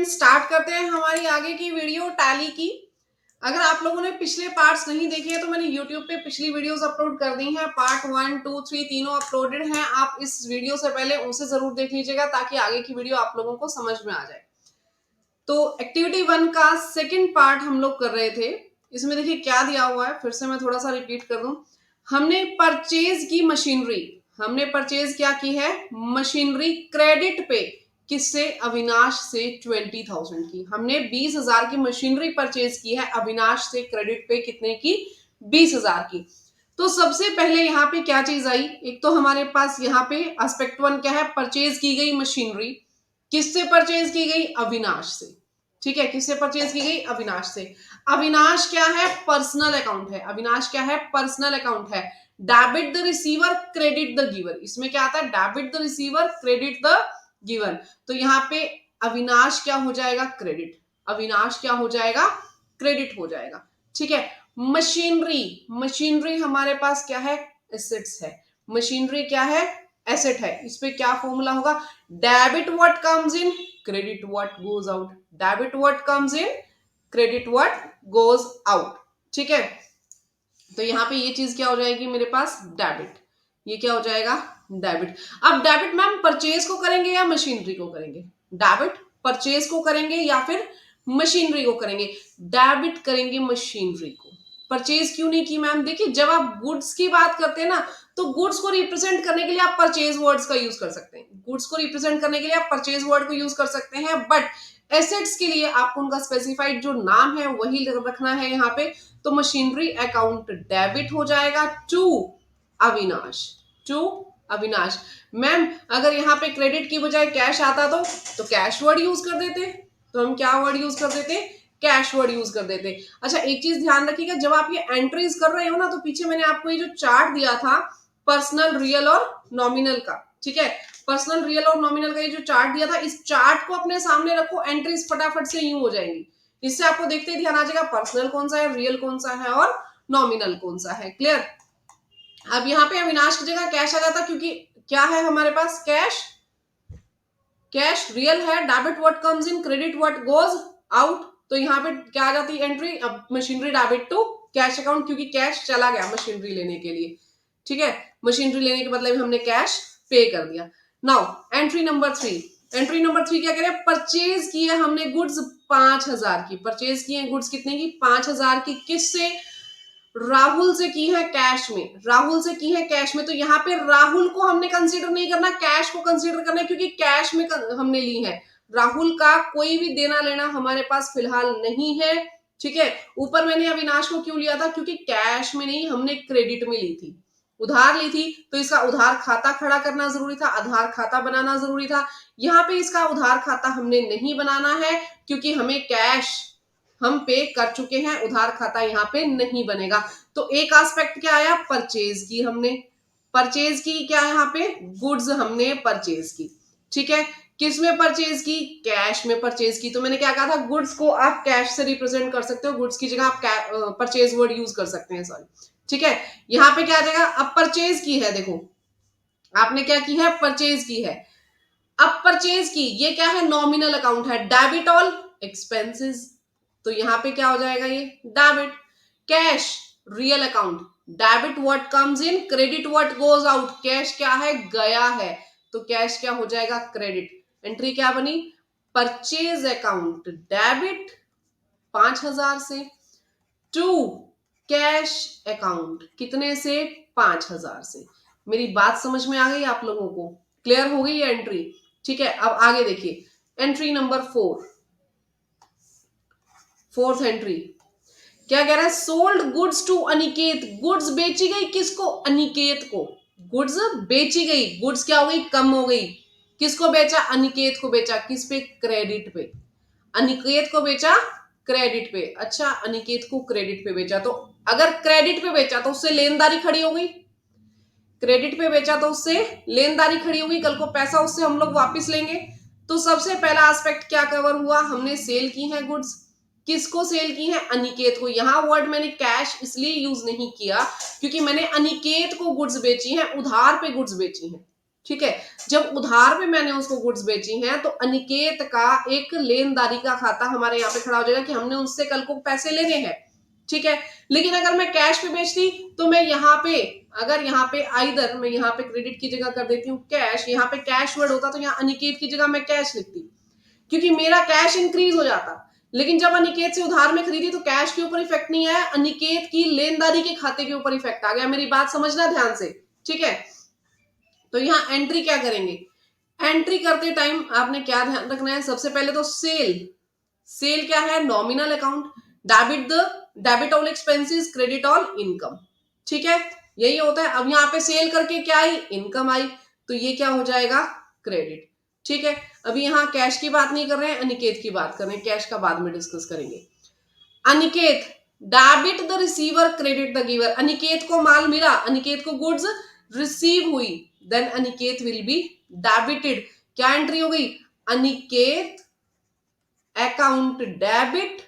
Friends start करते हैं हमारी आगे की वीडियो टैली की। अगर आप लोगों ने पिछले पार्ट्स नहीं देखे हैं तो मैंने यूट्यूब पे पिछली वीडियोस अपलोड कर दी हैं। पार्ट 1, 2, 3 तीनों अपलोडेड हैं। आप इस वीडियो से पहले उसे जरूर देख लीजिएगा ताकि आगे की वीडियो आप लोगों को समझ में आ जाए। तो एक्टिविटी 1 का सेकेंड पार्ट हम लोग कर रहे थे। इसमें देखिए क्या दिया हुआ है, फिर से मैं थोड़ा सा रिपीट कर दूं। हमने परचेज की मशीनरी, हमने परचेज क्या की है, मशीनरी क्रेडिट पे। किससे? अविनाश से 20,000 की। हमने 20,000 की मशीनरी परचेज की है अविनाश से क्रेडिट पे। कितने की? 20,000 की। तो सबसे पहले यहाँ पे क्या चीज आई, एक तो हमारे पास यहाँ पे एस्पेक्ट 1 क्या है, परचेज की गई मशीनरी। किससे परचेज की गई? अविनाश से। ठीक है, किससे परचेज की गई? अविनाश से। अविनाश क्या है? पर्सनल अकाउंट है। अविनाश क्या है? पर्सनल अकाउंट है। Debit the receiver, credit the giver. इसमें क्या आता है? Debit the receiver, credit the given. तो यहाँ पे अविनाश क्या हो जाएगा? क्रेडिट। अविनाश क्या हो जाएगा? क्रेडिट हो जाएगा। ठीक है। मशीनरी, मशीनरी हमारे पास क्या है? एसेट्स है। मशीनरी क्या है? एसेट है। इस पे क्या फॉर्मूला होगा? Debit what comes in, credit what goes out. Debit what comes in, credit what goes out. ठीक है। तो यहाँ पे ये चीज क्या हो जाएगी मेरे पास? डेबिट। ये क्या हो जाएगा? डेबिट। अब डेबिट मैम परचेज को करेंगे या मशीनरी को करेंगे? डेबिट परचेज को करेंगे या फिर मशीनरी को करेंगे? डेबिट करेंगे मशीनरी को। परचेज क्यों नहीं की मैम? देखिए जब आप गुड्स की बात करते हैं ना, तो गुड्स को रिप्रेजेंट करने के लिए आप परचेज वर्ड्स का यूज कर सकते हैं। गुड्स को रिप्रेजेंट करने के लिए आप परचेज वर्ड को यूज कर सकते हैं, बट एसेट्स के लिए आपको उनका स्पेसिफाइड जो नाम है वही रखना है यहाँ पे। तो मशीनरी अकाउंट डेबिट हो जाएगा to Avinash, to Avinash. Ma'am अगर यहाँ पे क्रेडिट की बजाय कैश आता तो कैश वर्ड यूज कर देते। तो हम क्या वर्ड यूज कर देते? कैश वर्ड यूज कर देते। अच्छा एक चीज ध्यान रखिएगा, जब आप ये एंट्रीज कर रहे हो ना, तो पीछे मैंने आपको ये जो चार्ट दिया था पर्सनल, रियल और नॉमिनल का, ठीक है, पर्सनल, रियल और नॉमिनल का ये जो चार्ट दिया था, इस चार्ट को अपने सामने रखो, एंट्रीज फटाफट से यूं हो जाएंगी। इससे आपको देखते ही ध्यान आ जाएगा पर्सनल कौन सा है, रियल कौन सा है और नॉमिनल कौन सा है। क्लियर? अब यहाँ पे अविनाश की जगह कैश आ जाता, क्योंकि क्या है हमारे पास? कैश। कैश रियल है। Debit what comes in, credit what goes out. तो यहाँ पे क्या आ जाती है एंट्री? अब machinery debit to cash account, क्योंकि कैश चला गया मशीनरी लेने के लिए। ठीक है, मशीनरी लेने के बदले में हमने कैश पे कर दिया। Now entry number 3। Entry number 3 क्या कह रहे हैं? परचेज की है हमने गुड्स 5,000 की। परचेज की है गुड्स कितने की? 5,000 की। किससे? राहुल से की है कैश में। राहुल से की है कैश में। तो यहाँ पे राहुल को हमने कंसीडर नहीं करना, कैश को कंसीडर करना है, क्योंकि कैश में हमने ली है। राहुल का कोई भी देना लेना हमारे पास फिलहाल नहीं है। ठीक है। ऊपर मैंने अविनाश को क्यों लिया था? क्योंकि कैश में नहीं, हमने क्रेडिट में ली थी, उधार ली थी, तो इसका उधार खाता खड़ा करना जरूरी था, आधार खाता बनाना जरूरी था। यहाँ पे इसका उधार खाता हमने नहीं बनाना है, क्योंकि हमें कैश हम पे कर चुके हैं, उधार खाता यहाँ पे नहीं बनेगा। तो एक एस्पेक्ट क्या आया? परचेज की हमने। परचेज की क्या है यहाँ पे? गुड्स हमने परचेज की। ठीक है। किस में परचेज की? कैश में परचेज की। तो मैंने क्या कहा था? गुड्स को आप कैश से रिप्रेजेंट कर सकते हो, गुड्स की जगह आप परचेज वर्ड यूज कर सकते हैं, सॉरी। ठीक है। यहाँ पे क्या आ जाएगा? अब परचेज की है, देखो आपने क्या की है? परचेज की है। अब परचेज की, ये क्या है? नॉमिनल अकाउंट है। डेबिट ऑल एक्सपेंसेस, तो यहां पे क्या हो जाएगा? ये debit. Cash real account, debit what comes in, credit what goes out. Cash क्या है? गया है, तो कैश क्या हो जाएगा? क्रेडिट। एंट्री क्या बनी? परचेज अकाउंट डेबिट 5,000 से टू कैश अकाउंट कितने से? 5,000 से। मेरी बात समझ में आ गई आप लोगों को? क्लियर हो गई ये एंट्री? ठीक है। अब आगे देखिए एंट्री नंबर 4, फोर्थ एंट्री क्या कह रहा है? Sold goods to Aniket. Goods बेची गई किसको? अनिकेत को। गुड्स बेची गई, गुड्स क्या हो गई? कम हो गई। किसको बेचा? अनिकेत को बेचा। किस पे? क्रेडिट पे। अनिकेत को बेचा क्रेडिट पे। अच्छा अनिकेत को क्रेडिट पे बेचा, तो अगर क्रेडिट पे बेचा तो उससे लेनदारी खड़ी हो गई। क्रेडिट पे बेचा तो उससे लेनदारी खड़ी होगी, कल को पैसा उससे हम लोग वापस लेंगे। तो सबसे पहला एस्पेक्ट क्या कवर हुआ? हमने सेल की है गुड्स। किसको सेल की है? अनिकेत को। यहां वर्ड मैंने कैश इसलिए यूज नहीं किया क्योंकि मैंने अनिकेत को गुड्स बेची है, उधार पे गुड्स बेची है। ठीक है। जब उधार पे मैंने उसको गुड्स बेची हैं तो अनिकेत का एक लेनदारी का खाता हमारे यहाँ पे खड़ा हो जाएगा कि हमने उससे कल को पैसे लेने हैं, ठीक है। लेकिन अगर मैं कैश पे बेचती तो मैं यहाँ पे, अगर यहाँ पे आइदर मैं यहाँ पे क्रेडिट की जगह कर देती हूँ कैश, यहाँ पे कैश वर्ड होता तो यहाँ अनिकेत की जगह मैं कैश लिखती, क्योंकि मेरा कैश इंक्रीज हो जाता। लेकिन जब अनिकेत से उधार में खरीदी तो कैश के ऊपर इफेक्ट नहीं आया, अनिकेत की लेनदारी के खाते के ऊपर इफेक्ट आ गया। मेरी बात समझना ध्यान से, ठीक है। तो यहाँ एंट्री क्या करेंगे, एंट्री करते टाइम आपने क्या ध्यान रखना है, सबसे पहले तो सेल, सेल क्या है, nominal account, debit all expenses, credit all income, ठीक है, यही होता है। अब यहाँ पे सेल करके क्या आई, इनकम आई, तो ये क्या हो जाएगा, क्रेडिट, ठीक है। अभी यहाँ कैश की बात नहीं कर रहे हैं, अनिकेत की बात कर रहे हैं, कैश का बाद में डिस्कस करेंगे। Aniket, debit the receiver, credit the giver, Aniket को माल मिला, अनिकेत को गुड्स रिसीव हुई, then Aniket will be debited. क्या एंट्री हो गई, Aniket account debit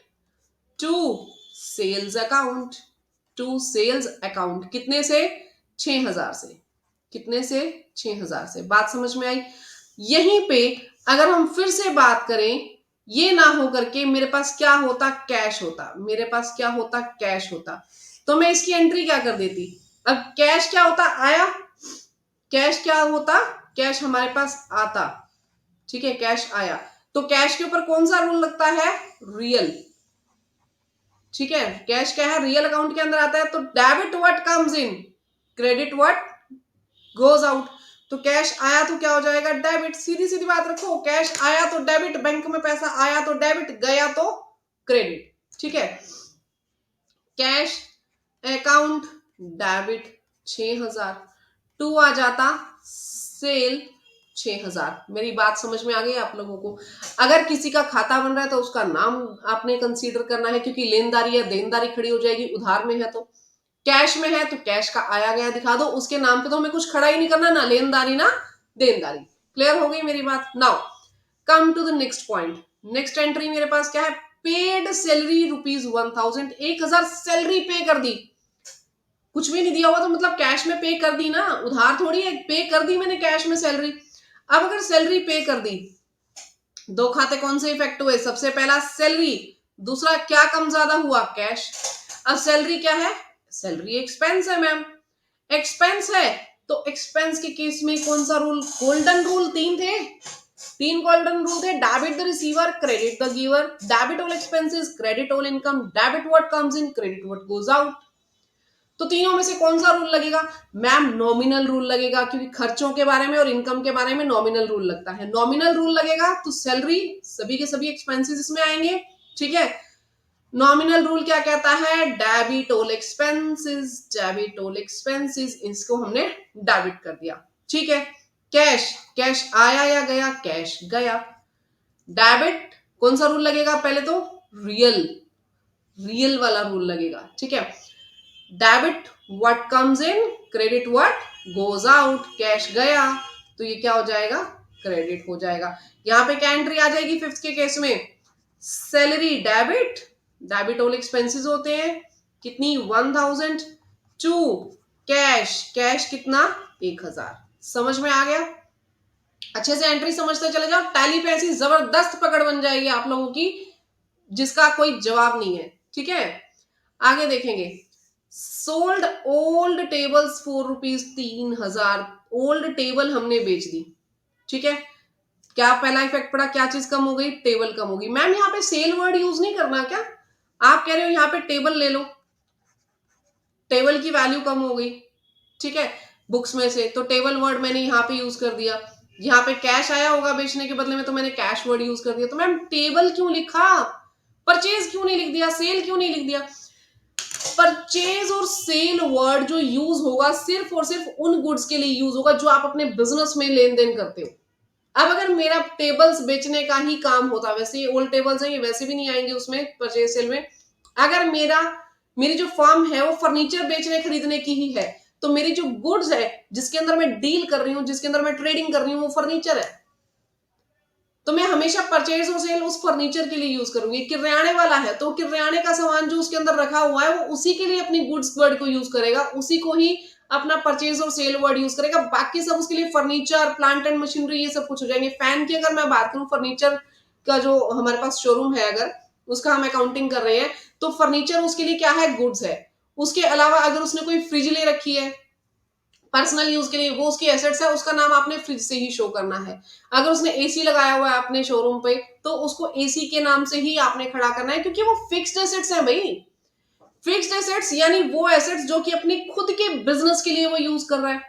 to sales account, to sales account, कितने से, 6000 से, कितने से, 6000 से। बात समझ में आई। यहीं पे अगर हम फिर से बात करें, ये ना हो करके मेरे पास क्या होता, कैश होता, मेरे पास क्या होता, कैश होता, तो मैं इसकी एंट्री क्या कर देती। अब कैश क्या होता, आया, कैश क्या होता, कैश हमारे पास आता, ठीक है, कैश आया, तो कैश के ऊपर कौन सा रूल लगता है, रियल, ठीक है। कैश क्या है, रियल अकाउंट के अंदर आता है, तो debit what comes in, credit what goes out. तो कैश आया तो क्या हो जाएगा, डेबिट, सीधी सीधी बात रखो, कैश आया तो डेबिट, बैंक में पैसा आया तो डेबिट, गया तो क्रेडिट, ठीक है। कैश अकाउंट डेबिट 6000, टू आ जाता सेल 6000। मेरी बात समझ में आ गई आप लोगों को। अगर किसी का खाता बन रहा है तो उसका नाम आपने कंसीडर करना है, क्योंकि लेनदारी या देनदारी खड़ी हो जाएगी, उधार में है तो, कैश में है तो कैश का आया गया दिखा दो, उसके नाम पे तो हमें कुछ खड़ा ही नहीं करना, ना लेनदारी ना देनदारी। क्लियर हो गई मेरी बात। Now come to the next point. Next entry मेरे पास क्या है, पेड सैलरी ₹1000, 1000 सैलरी पे कर दी, कुछ भी नहीं दिया हुआ तो मतलब कैश में पे कर दी ना, उधार थोड़ी है, पे कर दी मैंने कैश में सैलरी। अब अगर सैलरी पे कर दी, दो खाते कौन से इफेक्ट हुए, सबसे पहला सैलरी, दूसरा क्या कम ज्यादा हुआ, कैश। अब सैलरी क्या है, सैलरी एक्सपेंस है मैम, एक्सपेंस है तो एक्सपेंस के केस में कौन सा रूल, गोल्डन रूल, तीन थे, तीन गोल्डन रूल थे, debit the receiver, credit the giver, debit all expenses, credit all income, debit what comes in, credit what goes out. तो तीनों में से कौन सा रूल लगेगा, मैम नॉमिनल रूल लगेगा, क्योंकि खर्चों के बारे में और इनकम के बारे में नॉमिनल रूल लगता है। नॉमिनल रूल लगेगा तो सैलरी, सभी के सभी एक्सपेंसेस इसमें आएंगे, ठीक है। नॉमिनल रूल क्या कहता है, debit all expenses, debit all expenses, इसको हमने डेबिट कर दिया, ठीक है। कैश, कैश आया या गया, कैश गया। डेबिट कौन सा रूल लगेगा, पहले तो रियल, रियल वाला रूल लगेगा, ठीक है। Debit what comes in, credit what goes out, cash गया तो ये क्या हो जाएगा, क्रेडिट हो जाएगा। यहां पे क्या एंट्री आ जाएगी, फिफ्थ के केस में, salary debit, debit all expenses होते हैं, कितनी 1000, टू कैश, कैश कितना 1000। समझ में आ गया, अच्छे से एंट्री समझते चले जाओ, टैली पे ऐसी जबरदस्त पकड़ बन जाएगी आप लोगों की जिसका कोई जवाब नहीं है, ठीक है। आगे देखेंगे, sold old tables ₹4, 3000, old table हमने बेच दी, ठीक है। क्या पहला इफेक्ट पड़ा, क्या चीज कम हो गई, टेबल कम हो गई। मैम यहाँ पे सेल वर्ड यूज नहीं करना क्या, आप कह रहे हो यहाँ पे टेबल ले लो, टेबल की वैल्यू कम हो गई, ठीक है, बुक्स में से, तो टेबल वर्ड मैंने यहाँ पे यूज कर दिया। यहाँ पे कैश आया होगा बेचने के बदले में तो मैंने कैश वर्ड यूज कर दिया। तो मैम टेबल क्यों लिखा, परचेज क्यों नहीं लिख दिया, सेल क्यों नहीं लिख दिया। परचेज और सेल वर्ड जो यूज होगा सिर्फ और सिर्फ उन गुड्स के लिए यूज होगा जो आप अपने बिजनेस में लेन देन करते हो। अब अगर मेरा टेबल्स बेचने का ही काम होता, वैसे ये ओल्ड टेबल्स हैं, ये वैसे भी नहीं आएंगे उसमें परचेज सेल में। अगर मेरी जो फर्म है वो फर्नीचर बेचने खरीदने की ही है, तो मेरी जो गुड्स है जिसके अंदर मैं डील कर रही हूँ, जिसके अंदर मैं ट्रेडिंग कर रही हूँ, वो फर्नीचर है। तो मैं हमेशा परचेज और सेल उस फर्नीचर के लिए यूज करूंगी। किराने वाला है तो किराने का सामान जो उसके अंदर रखा हुआ है वो उसी के लिए अपनी गुड्स वर्ड को यूज करेगा, उसी को ही अपना परचेज और सेल वर्ड यूज करेगा। बाकी सब उसके लिए फर्नीचर, प्लांट एंड मशीनरी, ये सब कुछ हो जाएंगे। फैन की अगर मैं बात करूं, फर्नीचर का जो हमारे पास शोरूम है, अगर उसका हम अकाउंटिंग कर रहे हैं तो फर्नीचर उसके लिए क्या है, गुड्स है। उसके अलावा अगर उसने कोई फ्रिज ले रखी है पर्सनल यूज के लिए, वो उसकी एसेट्स है, उसका नाम आपने फ्रिज से ही शो करना है। अगर उसने एसी लगाया हुआ है अपने शोरूम पे तो उसको एसी के नाम से ही आपने खड़ा करना है, क्योंकि वो फिक्स्ड एसेट्स है भाई। फिक्स्ड एसेट्स यानी वो एसेट्स जो कि अपनी खुद के बिजनेस के लिए वो यूज कर रहा है।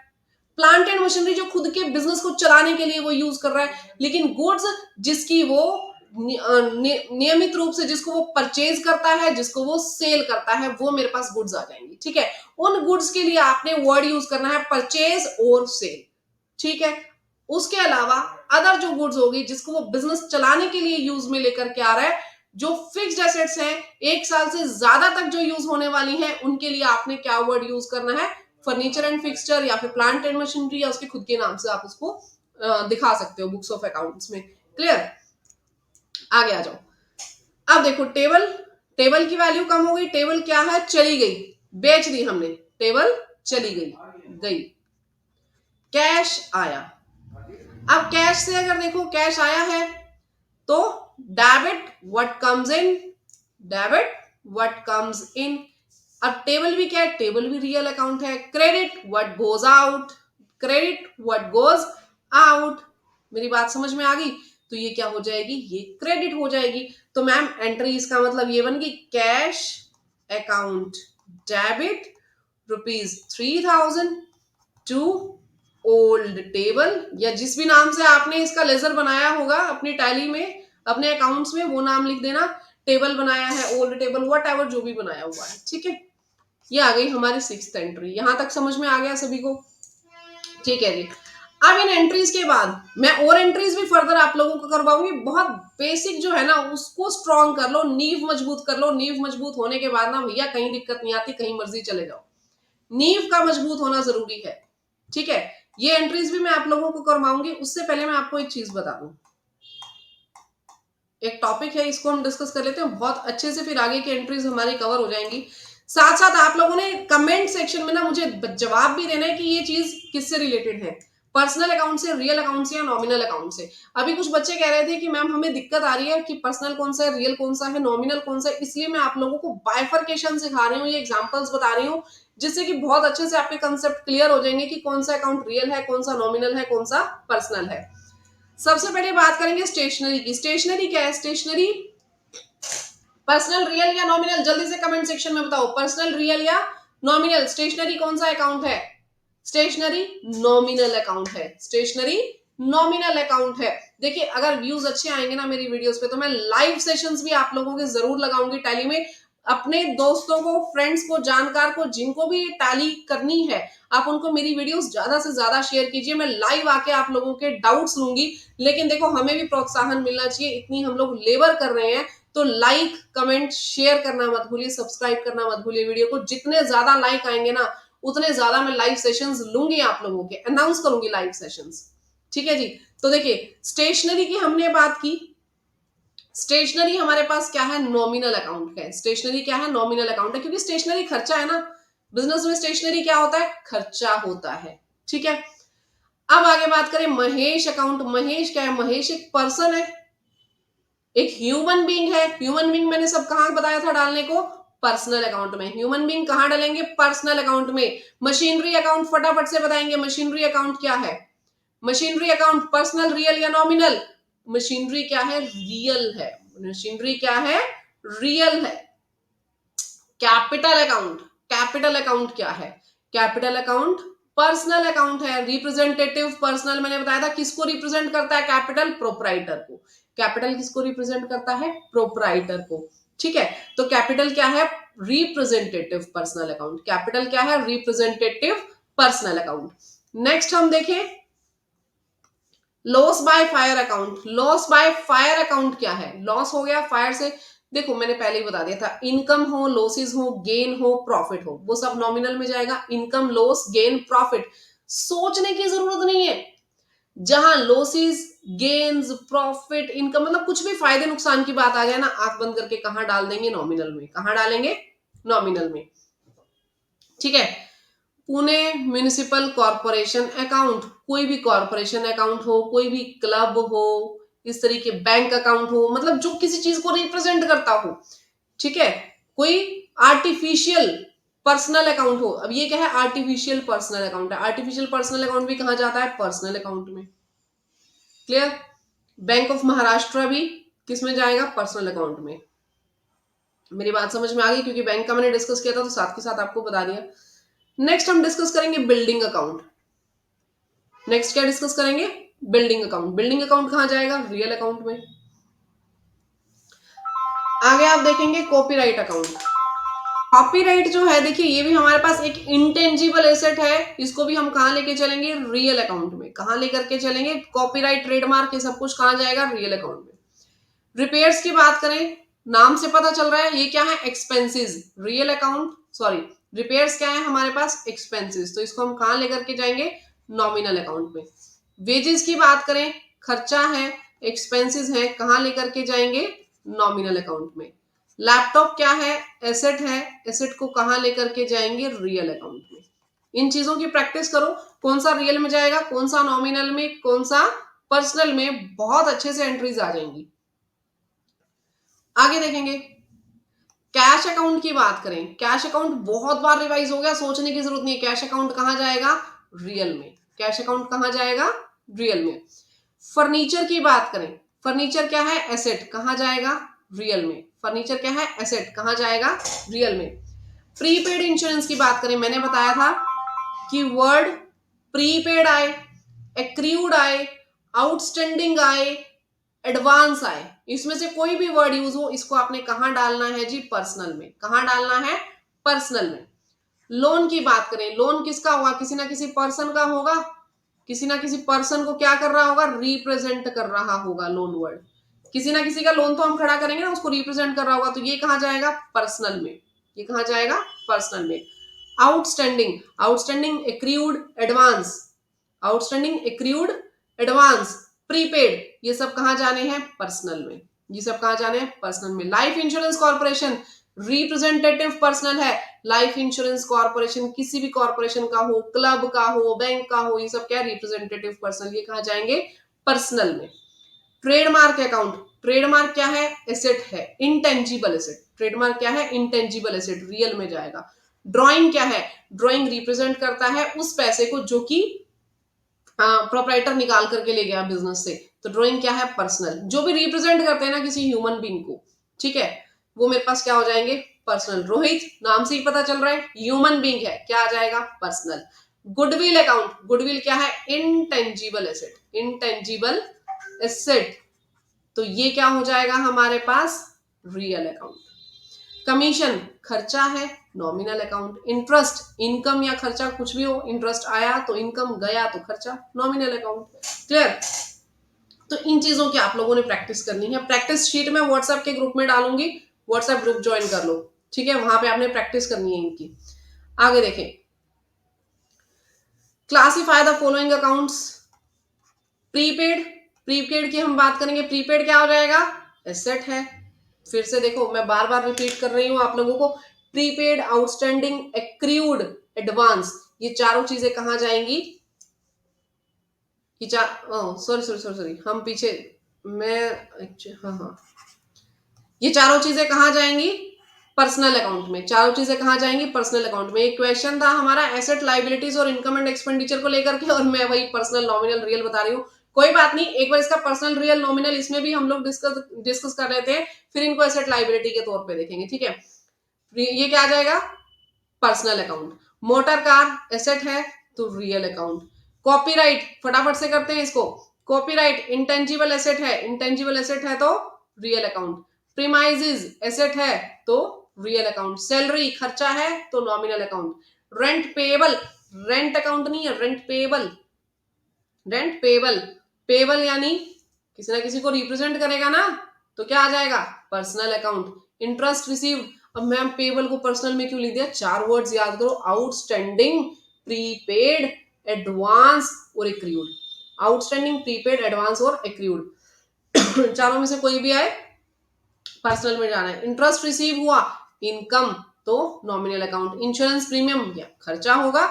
प्लांट एंड मशीनरी जो खुद के बिजनेस को चलाने के लिए वो यूज कर रहा है। लेकिन गुड्स जिसकी वो नियमित रूप से जिसको वो परचेज करता है, जिसको वो सेल करता है, वो मेरे पास गुड्स आ जाएंगी। ठीक है, उन गुड्स के लिए आपने वर्ड यूज करना है परचेज और सेल। ठीक है, उसके अलावा अदर जो गुड्स होगी जिसको वो बिजनेस चलाने के लिए यूज में लेकर के आ रहा है, जो फिक्स्ड एसेट्स हैं, 1 साल से ज्यादा तक जो यूज होने वाली हैं, उनके लिए आपने क्या वर्ड यूज करना है, फर्नीचर एंड फिक्सचर या फिर प्लांट एंड मशीनरी, या उसके खुद के नाम से आप उसको दिखा सकते हो बुक्स ऑफ अकाउंट्स में। क्लियर? आगे आ जाओ। अब देखो टेबल, टेबल की वैल्यू कम हो गई। टेबल क्या है, चली गई, बेच दी हमने, टेबल चली गई, गई। कैश आया। अब कैश से अगर देखो कैश आया है तो debit what comes in, debit what comes इन। अब टेबल भी क्या है, टेबल भी रियल अकाउंट है। Credit what goes out, credit what goes out. मेरी बात समझ में आ गई? तो ये क्या हो जाएगी, ये क्रेडिट हो जाएगी। तो मैम एंट्री इसका मतलब ये बन गई, cash account debit ₹3000 to old table, या जिस भी नाम से आपने इसका लेजर बनाया होगा अपनी टैली में, अपने अकाउंट्स में, वो नाम लिख देना। टेबल बनाया है, ओल्ड टेबल, वट एवर जो भी बनाया हुआ है। ठीक है, ये आ गई हमारी 6th एंट्री। यहां तक समझ में आ गया सभी को? ठीक है जी। अब इन एंट्रीज के बाद मैं और एंट्रीज भी फर्दर आप लोगों को करवाऊंगी। बहुत बेसिक जो है ना उसको स्ट्रॉन्ग कर लो, नींव मजबूत कर लो। नींव मजबूत होने के बाद ना भैया कहीं दिक्कत नहीं आती, कहीं मर्जी चले जाओ। नींव का मजबूत होना जरूरी है। ठीक है, ये एंट्रीज भी मैं आप लोगों को करवाऊंगी। उससे पहले मैं आपको एक चीज बता दूं, एक टॉपिक है, इसको हम डिस्कस कर लेते हैं बहुत अच्छे से, फिर आगे की एंट्रीज हमारी कवर हो जाएंगी। साथ साथ आप लोगों ने कमेंट सेक्शन में ना मुझे जवाब भी देना है कि ये चीज किससे रिलेटेड है, पर्सनल अकाउंट से, रियल अकाउंट से, या नॉमिनल अकाउंट से। अभी कुछ बच्चे कह रहे थे कि मैम हमें दिक्कत आ रही है कि पर्सनल कौन सा है, रियल कौन सा है, नॉमिनल कौन सा है। इसलिए मैं आप लोगों को बाइफर्केशन सिखा रही हूँ, ये एग्जांपल्स बता रही हूँ, जिससे कि बहुत अच्छे से आपके कंसेप्ट क्लियर हो जाएंगे कि कौन सा अकाउंट रियल है, कौन सा नॉमिनल है, कौन सा पर्सनल है। सबसे पहले बात करेंगे स्टेशनरी की। स्टेशनरी क्या है, स्टेशनरी पर्सनल, रियल या नॉमिनल? जल्दी से कमेंट सेक्शन में बताओ, पर्सनल, रियल या नॉमिनल? स्टेशनरी कौन सा अकाउंट है? स्टेशनरी नॉमिनल अकाउंट है, स्टेशनरी नॉमिनल अकाउंट है। देखिए अगर व्यूज अच्छे आएंगे ना मेरी वीडियोस पे तो मैं लाइव सेशंस भी आप लोगों के जरूर लगाऊंगी टैली में। अपने दोस्तों को, फ्रेंड्स को, जानकार को, जिनको भी टैली करनी है, आप उनको मेरी वीडियोस ज्यादा से ज्यादा शेयर कीजिए। मैं लाइव आके आप लोगों के डाउट्स लूंगी। लेकिन देखो हमें भी प्रोत्साहन मिलना चाहिए, इतनी हम लोग लेबर कर रहे हैं। तो लाइक, कमेंट, शेयर करना मत भूलिए, सब्सक्राइब करना मत भूलिए वीडियो को। जितने ज्यादा लाइक आएंगे ना उतने ज्यादा मैं लाइव सेशंस लूंगी, आप लोगों के अनाउंस करूंगी लाइव सेशंस। ठीक है जी। तो देखिए स्टेशनरी की हमने बात की। स्टेशनरी हमारे पास क्या है, नॉमिनल अकाउंट है। स्टेशनरी क्या है, नॉमिनल अकाउंट है, क्योंकि स्टेशनरी खर्चा है ना। बिजनेस में स्टेशनरी क्या होता है, खर्चा होता है। ठीक है, अब आगे बात करें महेश अकाउंट। महेश क्या है, महेश एक पर्सन है, एक ह्यूमन बीइंग है। ह्यूमन बीइंग मैंने सब कहां बताया था डालने को, पर्सनल अकाउंट में। ह्यूमन बीइंग कहां डालेंगे, पर्सनल अकाउंट में। मशीनरी अकाउंट फटाफट से बताएंगे, मशीनरी अकाउंट क्या है? मशीनरी अकाउंट पर्सनल, रियल या नॉमिनल? मशीनरी क्या है, रियल है। मशीनरी क्या है, रियल है। कैपिटल अकाउंट, कैपिटल अकाउंट क्या है, कैपिटल अकाउंट पर्सनल अकाउंट है। रिप्रेजेंटेटिव पर्सनल मैंने बताया था किसको रिप्रेजेंट करता है, कैपिटल, प्रोपराइटर को। कैपिटल किसको रिप्रेजेंट करता है, प्रोपराइटर को। ठीक है, तो कैपिटल क्या है, रिप्रेजेंटेटिव पर्सनल अकाउंट। कैपिटल क्या है, रिप्रेजेंटेटिव पर्सनल अकाउंट। नेक्स्ट हम देखें loss by fire account. Loss by fire account क्या है, लॉस हो गया फायर से। देखो मैंने पहले ही बता दिया था, इनकम हो, लॉसेस हो, गेन हो, प्रॉफिट हो, वो सब नॉमिनल में जाएगा। इनकम, लॉस, गेन, प्रॉफिट, सोचने की जरूरत नहीं है। जहां लॉसेस, गेन्स, प्रॉफिट, इनकम, मतलब कुछ भी फायदे नुकसान की बात आ जाए ना, आंख बंद करके कहां डाल देंगे? नॉमिनल में। कहां डालेंगे? नॉमिनल में। ठीक है। पुणे म्युनिसिपल कॉरपोरेशन अकाउंट, कोई भी कॉरपोरेशन अकाउंट हो, कोई भी क्लब हो, इस तरीके बैंक अकाउंट हो, मतलब जो किसी चीज को रिप्रेजेंट करता हो। ठीक है। कोई आर्टिफिशियल पर्सनल अकाउंट हो। अब ये क्या है? आर्टिफिशियल पर्सनल अकाउंट है। आर्टिफिशियल पर्सनल अकाउंट भी कहां जाता है? पर्सनल अकाउंट में। क्लियर? बैंक ऑफ महाराष्ट्र भी किस में जाएगा? पर्सनल अकाउंट में। मेरी बात समझ में आ गई? क्योंकि बैंक का मैंने डिस्कस किया था तो साथ के साथ आपको बता दिया। नेक्स्ट हम डिस्कस करेंगे बिल्डिंग अकाउंट। नेक्स्ट क्या डिस्कस करेंगे? Building account. बिल्डिंग अकाउंट कहां जाएगा? रियल अकाउंट में। आगे आप देखेंगे कॉपीराइट अकाउंट। कॉपीराइट जो है, देखिए ये भी हमारे पास एक इंटेंजिबल एसेट है। इसको भी हम कहां लेके चलेंगे? रियल अकाउंट में। कहां लेकर के चलेंगे? कॉपीराइट, ट्रेडमार्क, ये सब कुछ कहां जाएगा? रियल अकाउंट में। रिपेयर्स की बात करें, नाम से पता चल रहा है ये क्या है? Expenses. Real account, sorry, repairs क्या है हमारे पास? एक्सपेंसेस। तो इसको हम कहां लेकर के जाएंगे? नॉमिनल अकाउंट में। वेजेस की बात करें, खर्चा है, एक्सपेंसेस है, कहां लेकर के जाएंगे? नॉमिनल अकाउंट में। लैपटॉप क्या है? एसेट है, एसेट को कहां लेकर के जाएंगे? रियल अकाउंट में। इन चीजों की प्रैक्टिस करो, कौन सा रियल में जाएगा, कौन सा नॉमिनल में, कौन सा पर्सनल में, बहुत अच्छे से एंट्रीज आ जाएंगी। आगे देखेंगे कैश अकाउंट की बात करें। कैश अकाउंट बहुत बार रिवाइज हो गया, सोचने की जरूरत नहीं है। कैश अकाउंट कहां जाएगा? रियल में। कैश अकाउंट कहां जाएगा? रियल में। फर्नीचर की बात करें, फर्नीचर क्या है? एसेट, कहां जाएगा? रियल में। फर्नीचर क्या है? एसेट, कहां जाएगा? रियल में। प्रीपेड इंश्योरेंस की बात करें, मैंने बताया था कि वर्ड प्रीपेड आए, एक्रीव्ड आए, आउटस्टैंडिंग आए, एडवांस आए, इसमें से कोई भी वर्ड यूज हो, इसको आपने कहां डालना है जी? पर्सनल में। कहां डालना है? पर्सनल में। लोन की बात करें, लोन किसका होगा? किसी ना किसी पर्सन का होगा। किसी ना किसी पर्सन को क्या कर रहा होगा? रिप्रेजेंट कर रहा होगा लोन वर्ड। किसी ना किसी का लोन तो हम खड़ा करेंगे ना, उसको रिप्रेजेंट कर रहा होगा, तो ये कहां जाएगा? पर्सनल में। ये कहां जाएगा? पर्सनल में। Outstanding, outstanding, accrued, advance, outstanding, accrued, advance, prepaid, ये सब कहां जाने हैं? पर्सनल में। ये सब कहां जाने हैं? पर्सनल में। Life insurance corporation representative personal है। लाइफ इंश्योरेंस कॉर्पोरेशन किसी भी कॉर्पोरेशन का हो, क्लब का हो, बैंक का हो, ये सब क्या? Representative personal. ये कहां जाएंगे? पर्सनल में। ट्रेडमार्क अकाउंट, ट्रेडमार्क क्या है? एसेट है, इंटेंजिबल एसेट। ट्रेडमार्क क्या है? इंटेंजिबल एसेट, रियल में जाएगा। ड्राइंग क्या है? ड्राइंग रिप्रेजेंट करता है उस पैसे को जो कि प्रोपराइटर निकाल करके ले गया बिजनेस से। तो ड्राइंग क्या है? पर्सनल। जो भी रिप्रेजेंट करते हैं ना किसी ह्यूमन बीइंग को, ठीक है, वो मेरे पास क्या हो जाएंगे? पर्सनल। रोहित, नाम से ही पता चल रहा है ह्यूमन बीइंग है, क्या आ जाएगा? पर्सनल। गुडविल अकाउंट, गुडविल क्या है? इंटेंजिबल एसेट, इंटेंजिबल एसेट, तो ये क्या हो जाएगा हमारे पास? Real account. कमीशन खर्चा है, नॉमिनल अकाउंट। इंटरेस्ट, इनकम या खर्चा कुछ भी हो, इंटरेस्ट आया तो इनकम, गया तो खर्चा, नॉमिनल अकाउंट। क्लियर? तो इन चीजों की आप लोगों ने प्रैक्टिस करनी है। प्रैक्टिस शीट में व्हाट्सएप के ग्रुप में डालूंगी, व्हाट्सएप ग्रुप ज्वाइन कर लो, ठीक है, वहां पे आपने प्रैक्टिस करनी है इनकी। आगे देखें, classify the following accounts. Prepaid, prepaid की हम बात करेंगे। प्रीपेड क्या हो जाएगा? एसेट है। फिर से देखो, मैं बार बार रिपीट कर रही हूं आप लोगों को, प्रीपेड, आउटस्टैंडिंग, एक्रीव्ड, एडवांस, ये चारों चीजें कहां जाएंगी? ये सॉरी सॉरी सॉरी सॉरी, हम पीछे, मैं, हाँ हाँ, ये चारों चीजें कहां जाएंगी? पर्सनल अकाउंट में। चारों चीजें कहां जाएंगी? पर्सनल अकाउंट में। एक क्वेश्चन था हमारा एसेट, लाइबिलिटीज और इनकम एंड एक्सपेंडिचर को लेकर के, और मैं वही पर्सनल, नॉमिनल, रियल बता रही हूँ। कोई बात नहीं, एक बार इसका पर्सनल, रियल, नॉमिनल इसमें भी हम लोग डिस्कस कर रहे थे, फिर इनको एसेट लाइबिलिटी के तौर पे देखेंगे, ठीक है। ये क्या आ जाएगा? Personal account. Motor car asset है तो रियल अकाउंट। कॉपीराइट, फटाफट से करते हैं इसको। कॉपीराइट इंटेंजिबल एसेट है, इंटेंजिबल एसेट है तो रियल अकाउंट। प्रीमाइजेज एसेट है तो रियल अकाउंट। सैलरी खर्चा है तो nominal account. Rent payable, rent account नहीं है, rent payable, rent payable, payable यानी किसी ना किसी को रिप्रेजेंट करेगा ना, तो क्या आ जाएगा? Personal account. इंटरेस्ट रिसीव्ड, अब मैम पेबल को पर्सनल में क्यों लिख दिया? चार वर्ड्स याद करो, आउटस्टैंडिंग, प्रीपेड, एडवांस और एक्रीव्ड। आउटस्टैंडिंग, प्रीपेड, एडवांस और एक्रूड। चारों में से कोई भी आए, पर्सनल में जाना है। इंटरेस्ट रिसीव हुआ, इनकम, तो नॉमिनल अकाउंट। इंश्योरेंस प्रीमियम या खर्चा होगा,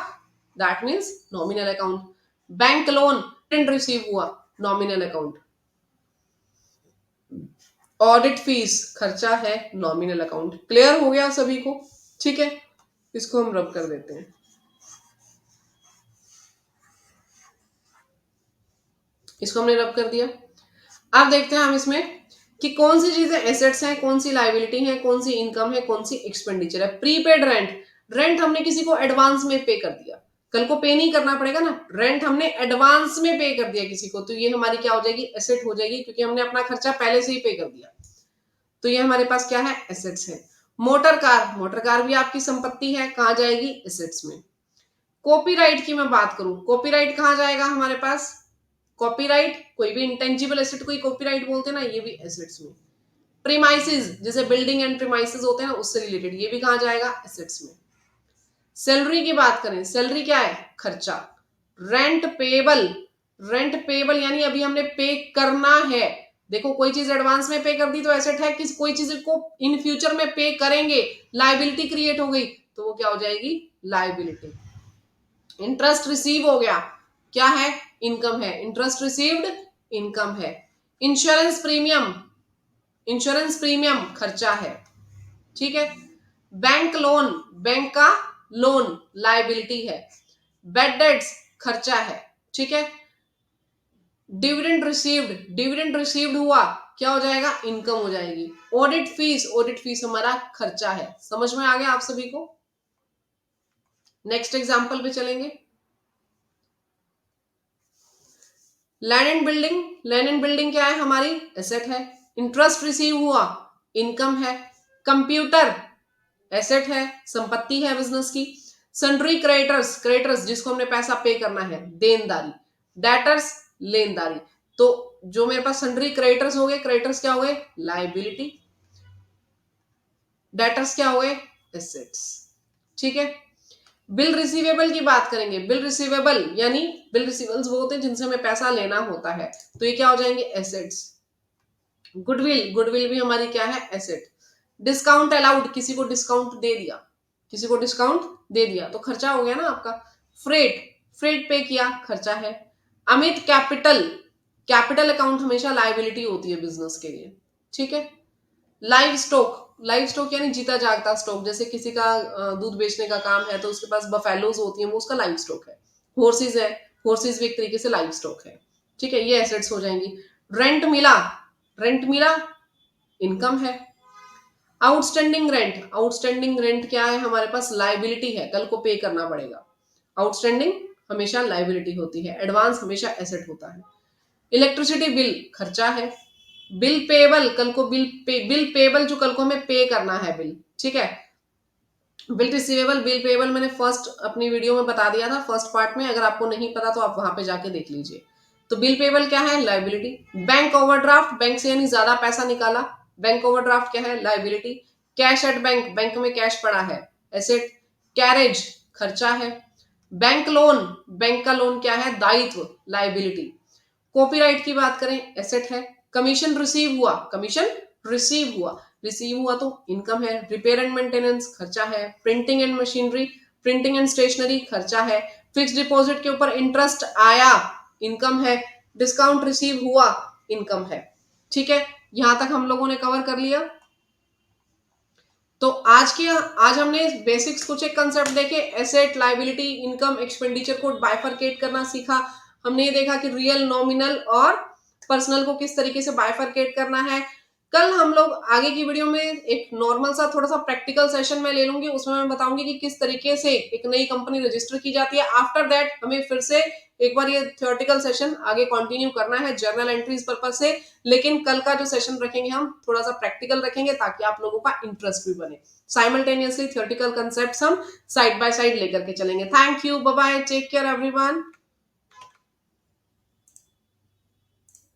that means nominal account. Bank loan receive हुआ, नॉमिनल अकाउंट। ऑडिट फीस खर्चा है, नॉमिनल अकाउंट। क्लियर हो गया सभी को? ठीक है, इसको हम रब कर देते हैं। इसको हमने रब कर दिया। अब देखते हैं हम इसमें कि कौन सी चीजें एसेट्स हैं, कौन सी लायबिलिटी है, कौन सी इनकम है, कौन सी एक्सपेंडिचर है। प्रीपेड रेंट, रेंट हमने किसी को एडवांस में पे कर दिया, कल को पे नहीं करना पड़ेगा ना। रेंट हमने एडवांस में पे कर दिया किसी को, तो ये हमारी क्या हो जाएगी, एसेट हो जाएगी, क्योंकि हमने अपना खर्चा पहले से ही पे कर दिया। तो ये हमारे पास क्या है, एसेट्स है। मोटर कार, मोटर कार भी आपकी संपत्ति है, कहां जाएगी, एसेट्स में। कॉपीराइट की मैं बात करूं, कॉपीराइट कहां जाएगा हमारे पास, कॉपीराइट कोई भी इंटेंजिबल एसेट को ही कॉपीराइट बोलते हैं ना, ये भी एसेट्स में। प्रीमाइसिस, जैसे बिल्डिंग एंड प्रीमाइसिस होते हैं ना, उससे रिलेटेड, ये भी कहां जाएगा, एसेट्स में। सैलरी की बात करें, सैलरी क्या है, खर्चा। रेंट पेबल, रेंट पेबल यानी अभी हमने पे करना है। देखो कोई चीज एडवांस में पे कर दी तो एसेट है, किस कोई चीज को इन फ्यूचर में पे करेंगे, लायबिलिटी क्रिएट हो गई, तो वो क्या हो जाएगी, लायबिलिटी। इंटरेस्ट रिसीव हो गया, क्या है, इनकम है। इंटरेस्ट रिसीव्ड, इनकम है। इंश्योरेंस प्रीमियम, इंश्योरेंस प्रीमियम खर्चा है, ठीक है। बैंक लोन, बैंक का लोन लायबिलिटी है। बेड डेट्स खर्चा है, ठीक है। डिविडेंड रिसीव्ड, डिविडेंड रिसीव्ड हुआ, क्या हो जाएगा, इनकम हो जाएगी। ऑडिट फीस, ऑडिट फीस हमारा खर्चा है। समझ में आ गया आप सभी को? नेक्स्ट एग्जांपल पे चलेंगे। Land and building, land and building क्या है, हमारी एसेट है। इंटरेस्ट रिसीव हुआ, इनकम है। कंप्यूटर एसेट है, संपत्ति है बिजनेस की। सन्ड्री क्रेडिटर्स, क्रेडिटर्स जिसको हमने पैसा पे करना है, देनदारी। डेटर्स, लेनदारी। तो जो मेरे पास सन्ड्री क्रेडिटर्स हो गए, क्रेडिटर्स क्या हो गए, लायबिलिटी। डेटर्स क्या हो गए, एसेट्स, ठीक है। बिल रिसीवेबल की बात करेंगे, बिल रिसीवेबल यानी बिल रिसीवेबल्स वो होते हैं जिनसे हमें पैसा लेना होता है, तो ये क्या हो जाएंगे, एसेट्स। गुडविल, गुडविल भी हमारी क्या है, एसेट। डिस्काउंट अलाउड, किसी को डिस्काउंट दे दिया, किसी को डिस्काउंट दे दिया तो खर्चा हो गया ना आपका। फ्रेट, फ्रेट पे किया, खर्चा है। अमित कैपिटल, कैपिटल अकाउंट हमेशा लायबिलिटी होती है बिजनेस के लिए, ठीक है। लाइव स्टॉक, लाइव स्टॉक यानी जीता जागता स्टॉक, जैसे किसी का दूध बेचने का काम है तो उसके पास बफेलोज होती है, वो उसका लाइव स्टॉक है। हॉर्सेज है, हॉर्सेज भी एक तरीके से लाइव स्टॉक है, ठीक है। ये एसेट्स हो जाएंगी। रेंट मिला, रेंट मिला, इनकम है। आउटस्टैंडिंग रेंट, आउटस्टैंडिंग रेंट क्या है हमारे पास, लायबिलिटी है, कल को पे करना पड़ेगा। आउटस्टैंडिंग हमेशा लायबिलिटी होती है, एडवांस हमेशा एसेट होता है। इलेक्ट्रिसिटी बिल खर्चा है। बिल पेबल, कल को बिल पेबल जो कल को हमें पे करना है बिल, ठीक है। बिल रिसीवेबल, बिल पेबल मैंने फर्स्ट अपनी वीडियो में बता दिया था, फर्स्ट पार्ट में, अगर आपको नहीं पता तो आप वहां पे जाके देख लीजिए। तो बिल पेबल क्या है, लायबिलिटी। बैंक ओवरड्राफ्ट, बैंक से यानी ज्यादा पैसा निकाला, बैंक ओवरड्राफ्ट क्या है, liability. Cash at bank, bank में कैश पड़ा है, एसेट। कैरेज खर्चा है। बैंक लोन, बैंक का लोन क्या है, दायित्व, लायबिलिटी। कॉपीराइट की बात करें, एसेट है। कमीशन रिसीव हुआ, कमीशन रिसीव हुआ, रिसीव हुआ तो इनकम है। रिपेयर एंड मेंटेनेंस खर्चा है। Printing and machinery, printing and stationery खर्चा है। फिक्स डिपॉजिट के ऊपर इंटरेस्ट आया, इनकम है। डिस्काउंट रिसीव हुआ, इनकम है, ठीक है। यहां तक हम लोगों ने कवर कर लिया। तो आज हमने बेसिक्स कुछ एक कंसेप्ट देखे, एसेट, लायबिलिटी, इनकम, एक्सपेंडिचर को बाइफरकेट करना सीखा। हमने ये देखा कि रियल, नॉमिनल और पर्सनल को किस तरीके से बाइफरकेट करना है। कल हम लोग आगे की वीडियो में एक नॉर्मल सा थोड़ा सा प्रैक्टिकल सेशन में ले लूंगी, उसमें मैं बताऊंगी कि किस तरीके से एक नई कंपनी रजिस्टर की जाती है। आफ्टर दैट हमें फिर से एक बार ये थियोरेटिकल सेशन आगे कंटिन्यू करना है जर्नल एंट्रीज पर्पज से, लेकिन कल का जो सेशन रखेंगे हम थोड़ा सा प्रैक्टिकल रखेंगे ताकि आप लोगों का इंटरेस्ट भी बने। साइमल्टेनियसली थियोरेटिकल कंसेप्ट्स हम साइड बाय साइड लेकर के चलेंगे। Thank you, bye bye, take care everyone.